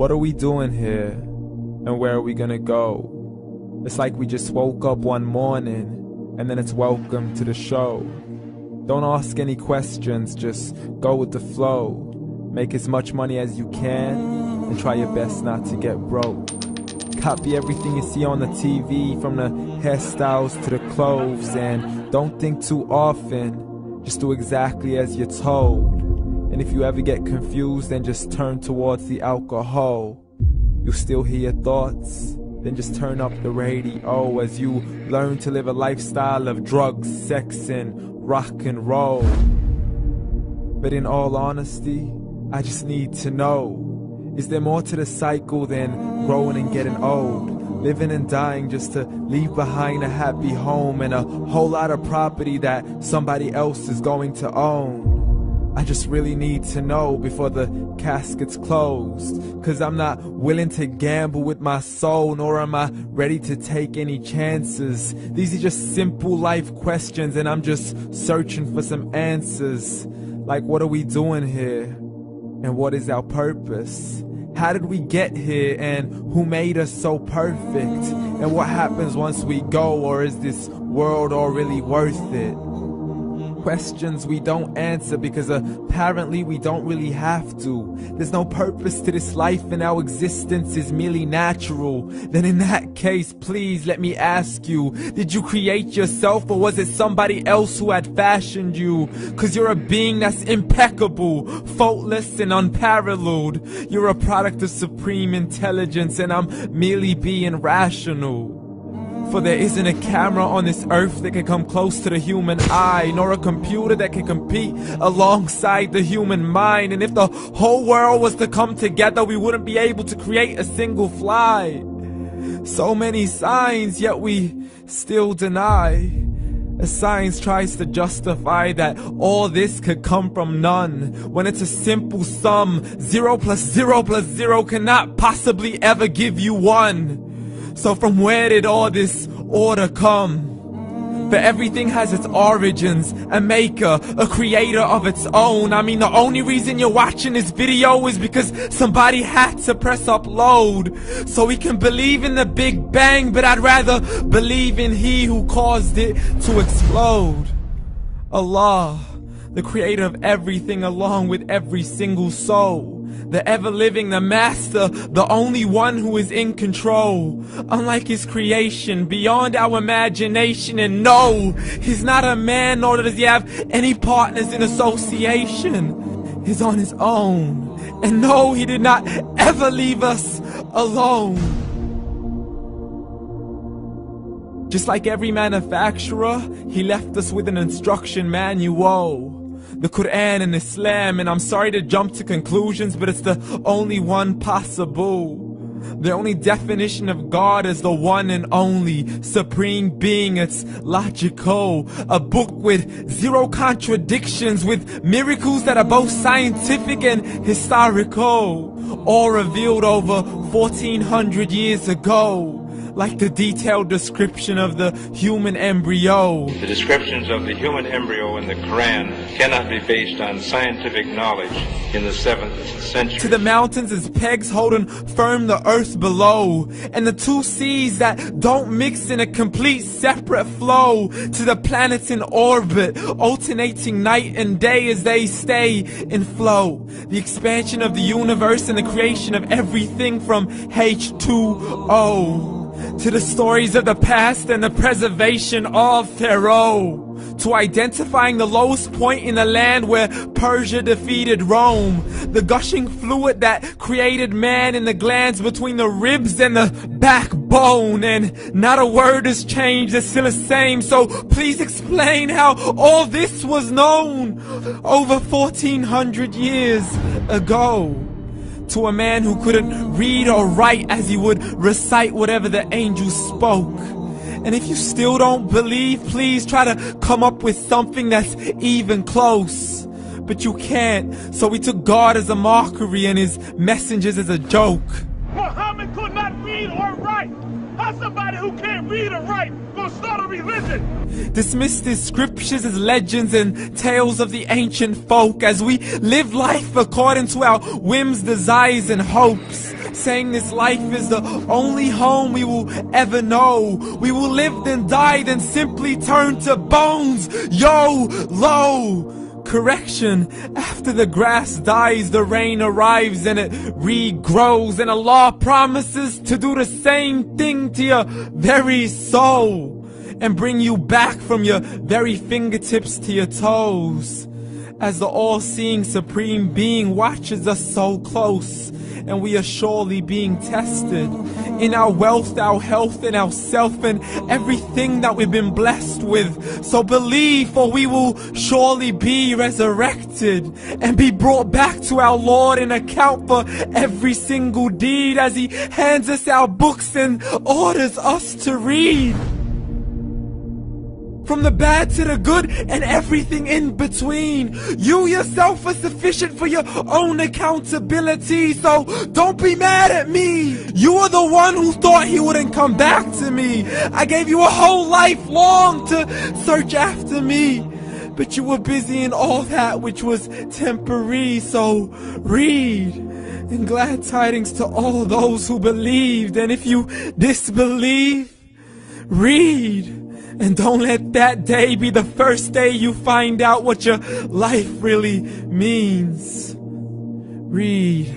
What are we doing here? And where are we gonna go? It's like we just woke up one morning, and then it's welcome to the show. Don't ask any questions, just go with the flow. Make as much money as you can, and try your best not to get broke. Copy everything you see on the TV, from the hairstyles to the clothes, and don't think too often, just do exactly as you're told. And if you ever get confused, then just turn towards the alcohol. You'll still hear your thoughts, then just turn up the radio as you learn to live a lifestyle of drugs, sex, and rock and roll. But in all honesty, I just need to know, is there more to the cycle than growing and getting old? Living and dying just to leave behind a happy home and a whole lot of property that somebody else is going to own. I just really need to know before the casket's closed, 'cause I'm not willing to gamble with my soul, nor am I ready to take any chances. These are just simple life questions, and I'm just searching for some answers. Like, what are we doing here? And what is our purpose? How did we get here, and who made us so perfect? And what happens once we go, or is this world all really worth it? Questions we don't answer because apparently we don't really have to. There's no purpose to this life and our existence is merely natural. Then in that case, please let me ask you, did you create yourself, or was it somebody else who had fashioned you? 'Cause you're a being that's impeccable, faultless and unparalleled. You're a product of supreme intelligence, and I'm merely being rational. For there isn't a camera on this earth that can come close to the human eye, nor a computer that can compete alongside the human mind. And if the whole world was to come together, we wouldn't be able to create a single fly. So many signs, yet we still deny. As science tries to justify that all this could come from none, when it's a simple sum. 0 plus 0 plus 0 cannot possibly ever give you 1. So from where did all this order come? For everything has its origins, a maker, a creator of its own. I mean, the only reason you're watching this video is because somebody had to press upload. So we can believe in the Big Bang, but I'd rather believe in He who caused it to explode. Allah, the creator of everything along with every single soul. The ever-living, the master, the only one who is in control. Unlike his creation, beyond our imagination. And no, he's not a man, nor does he have any partners in association. He's on his own. And no, he did not ever leave us alone. Just like every manufacturer, he left us with an instruction manual. The Qur'an and Islam, and I'm sorry to jump to conclusions, but it's the only one possible. The only definition of God is the one and only supreme being. It's logical, a book with 0 contradictions, with miracles that are both scientific and historical, all revealed over 1400 years ago. Like the detailed description of the human embryo. The descriptions of the human embryo in the Qur'an cannot be based on scientific knowledge in the 7th century. To the mountains as pegs holding firm the earth below, and the 2 seas that don't mix in a complete separate flow. To the planets in orbit, alternating night and day as they stay in flow. The expansion of the universe and the creation of everything from H2O. To the stories of the past and the preservation of Pharaoh. To identifying the lowest point in the land where Persia defeated Rome. The gushing fluid that created man in the glands between the ribs and the backbone. And not a word has changed, it's still the same. So please explain how all this was known over 1400 years ago. To a man who couldn't read or write, as he would recite whatever the angels spoke. And if you still don't believe, please try to come up with something that's even close. But you can't, so we took God as a mockery and his messengers as a joke. Muhammad could not read or write. How's somebody who can't read or write gonna start a religion? Dismissed his scriptures as legends and tales of the ancient folk, as we live life according to our whims, desires, and hopes. saying this life is the only home we will ever know. We will live then die, then simply turn to bones. YOLO! Correction, after the grass dies, the rain arrives and it regrows, and Allah promises to do the same thing to your very soul and bring you back from your very fingertips to your toes, as the all-seeing supreme being watches us so close, and we are surely being tested in our wealth, our health, and our self, and everything that we've been blessed with. So believe, for we will surely be resurrected and be brought back to our Lord and account for every single deed, as He hands us our books and orders us to read. From the bad to the good and everything in between. You yourself are sufficient for your own accountability, so don't be mad at me. You are the one who thought He wouldn't come back to me. I gave you a whole life long to search after me, but you were busy in all that which was temporary. So read, and glad tidings to all those who believed. And if you disbelieve, read. And don't let that day be the first day you find out what your life really means. Read.